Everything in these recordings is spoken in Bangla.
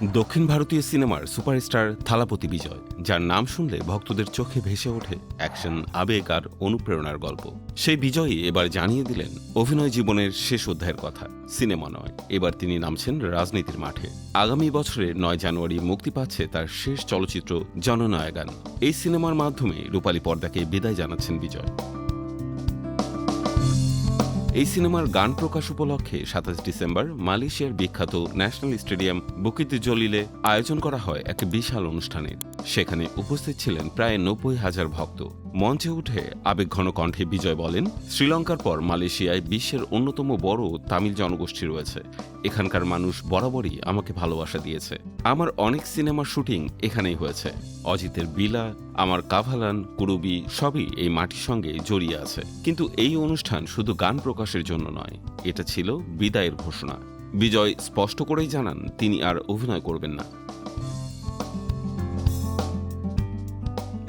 দক্ষিণ ভারতীয় সিনেমার সুপারস্টার থালাপতি বিজয়, যার নাম শুনলে ভক্তদের চোখে ভেসে ওঠে অ্যাকশন, আবেগ আর অনুপ্রেরণার গল্প। সেই বিজয়ই এবার জানিয়ে দিলেন অভিনয় জীবনের শেষ অধ্যায়ের কথা। সিনেমা নয়, এবার তিনি নামছেন রাজনীতির মাঠে। আগামী বছরের 9 জানুয়ারি মুক্তি পাচ্ছে তার শেষ চলচ্চিত্র জননায়গান। এই সিনেমার মাধ্যমে রূপালী পর্দাকে বিদায় জানাচ্ছেন বিজয়। এই সিনেমার গান প্রকাশ উপলক্ষে 27 ডিসেম্বর মালয়েশিয়ার বিখ্যাত ন্যাশনাল স্টেডিয়াম বুকিত জলিলে আয়োজন করা হয় এক বিশাল অনুষ্ঠানের। সেখানে উপস্থিত ছিলেন প্রায় 90,000 ভক্ত। মঞ্চে উঠে আবেগঘন কণ্ঠে বিজয় বলেন, শ্রীলঙ্কার পর মালয়েশিয়ায় বিশ্বের অন্যতম বড় তামিল জনগোষ্ঠী রয়েছে। এখানকার মানুষ বরাবরই আমাকে ভালোবাসা দিয়েছে। আমার অনেক সিনেমার শুটিং এখানেই হয়েছে। অজিতের বিলা, আমার কাভালান, কুরুবি সবই এই মাটির সঙ্গে জড়িয়ে আছে। কিন্তু এই অনুষ্ঠান শুধু গান প্রকাশের জন্য নয়, এটা ছিল বিদায়ের ঘোষণা। বিজয় স্পষ্ট করেই জানান তিনি আর অভিনয় করবেন না।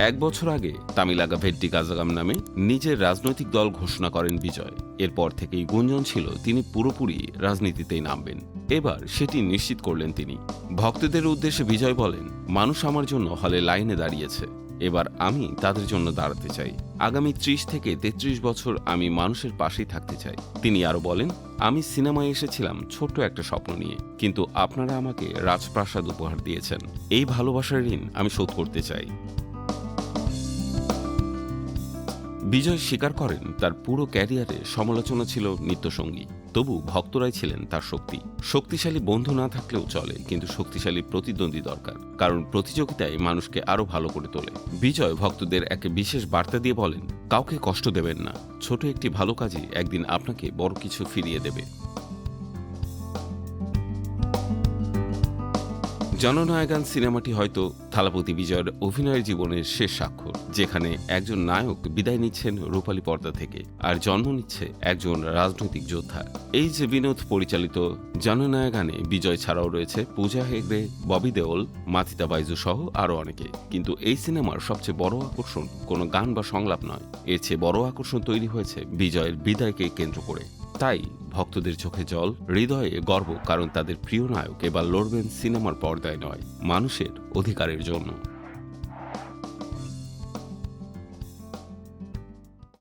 1 বছর আগে তামিলাগা ভেট্টি কাজাগাম নামে নিজের রাজনৈতিক দল ঘোষণা করেন বিজয়। এরপর থেকেই গুঞ্জন ছিল তিনি পুরোপুরি রাজনীতিতেই নামবেন। এবার সেটি নিশ্চিত করলেন তিনি। ভক্তদের উদ্দেশ্যে বিজয় বলেন, মানুষ আমার জন্য হলে লাইনে দাঁড়িয়েছে, এবার আমি তাদের জন্য দাঁড়াতে চাই। আগামী 30 থেকে 33 বছর আমি মানুষের পাশেই থাকতে চাই। তিনি আরো বলেন, আমি সিনেমায় এসেছিলাম ছোট্ট একটা স্বপ্ন নিয়ে, কিন্তু আপনারা আমাকে রাজপ্রাসাদ উপহার দিয়েছেন। এই ভালোবাসার ঋণ আমি শোধ করতে চাই। বিজয় স্বীকার করেন, তার পুরো ক্যারিয়ারে সমালোচনা ছিল নিত্যসঙ্গী। তবু ভক্তরাই ছিলেন তার শক্তি। শক্তিশালী বন্ধু না থাকলেও চলে, কিন্তু শক্তিশালী প্রতিদ্বন্দ্বী দরকার, কারণ প্রতিযোগিতায় মানুষকে আরো ভালো করে তোলে। বিজয় ভক্তদের এক বিশেষ বার্তা দিয়ে বলেন, কাউকে কষ্ট দেবেন না, ছোট একটি ভালো কাজই একদিন আপনাকে বড় কিছু ফিরিয়ে দেবে। জননায়গান সিনেমাটি হয়তো থালাপতি বিজয়ের অভিনয়ের জীবনের শেষ স্বাক্ষর, যেখানে একজন নায়ক বিদায় নিচ্ছেন রূপালী পর্দা থেকে আর জন্ম নিচ্ছে একজন রাজনৈতিক যোদ্ধা। এই যে বিনোদ পরিচালিত জননায়গানে বিজয় ছাড়াও রয়েছে পূজা হেগড়ে, ববি দেওল, মাথিতা বাইজু সহ আরও অনেকে। কিন্তু এই সিনেমার সবচেয়ে বড় আকর্ষণ কোনো গান বা সংলাপ নয়, এর চেয়ে বড় আকর্ষণ তৈরি হয়েছে বিজয়ের বিদায়কে কেন্দ্র করে। তাই ভক্তদের চোখে জল, হৃদয়ে গর্ব, কারণ তাদের প্রিয় নায়ক এবার লড়বেন সিনেমার পর্দায় নয়, মানুষের অধিকারের জন্য।